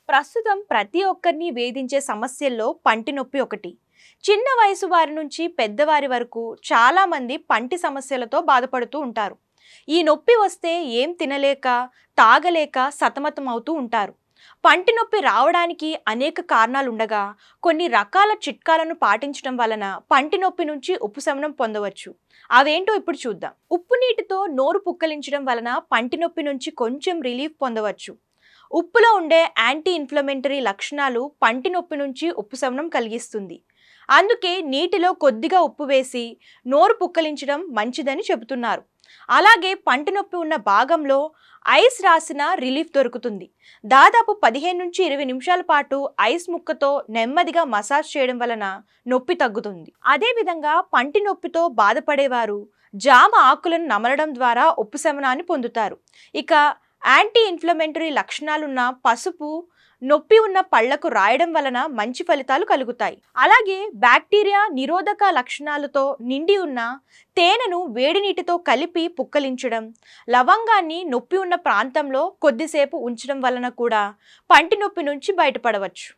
ప్రస్తుతం ప్రతి ఒక్కరిని వేధించే సమస్యల్లో పంటి నొప్పి ఒకటి. చిన్న వయసు వారి నుంచి పెద్దవారి వరకు చాలా మంది పంటి సమస్యలతో బాధపడుతూ ఉంటారు. ఈ నొప్పి వస్తే ఏం తినలేక, తాగలేక సతమతం అవుతూ ఉంటారు. పంటి నొప్పి రావడానికి అనేక కారణాలు ఉండగా కొన్ని రకాల చిట్కాలను పాటించడం వలన పంటి నొప్పి నుంచి ఉపశమనం పొందవచ్చు. అవేంటో ఇప్పుడు చూద్దాం. ఉప్పు నీటితో నోరు పుక్కలించడం వలన పంటి నొప్పి నుంచి కొంచెం రిలీఫ్ పొందవచ్చు. ఉప్పులో ఉండే యాంటీ ఇన్ఫ్లమేటరీ లక్షణాలు పంటి నొప్పి నుంచి ఉపశమనం కలిగిస్తుంది. అందుకే నీటిలో కొద్దిగా ఉప్పు వేసి నోరు పుక్కలించడం మంచిదని చెబుతున్నారు. అలాగే పంటి నొప్పి ఉన్న భాగంలో ఐస్ రాసిన రిలీఫ్ దొరుకుతుంది. దాదాపు 15 నుంచి 20 నిమిషాల పాటు ఐస్ ముక్కతో నెమ్మదిగా మసాజ్ చేయడం వలన నొప్పి తగ్గుతుంది. అదేవిధంగా పంటి నొప్పితో బాధపడేవారు జామ ఆకులను నమలడం ద్వారా ఉపశమనాన్ని పొందుతారు. ఇక యాంటీ ఇన్ఫ్లమేటరీ లక్షణాలున్న పసుపు నొప్పి ఉన్న పళ్లకు రాయడం వలన మంచి ఫలితాలు కలుగుతాయి. అలాగే బ్యాక్టీరియా నిరోధక లక్షణాలతో నిండి ఉన్న తేనెను వేడి నీటితో కలిపి పుక్కలించడం, లవంగాన్ని నొప్పి ఉన్న ప్రాంతంలో కొద్దిసేపు ఉంచడం వలన కూడా పంటి నొప్పి నుంచి బయటపడవచ్చు.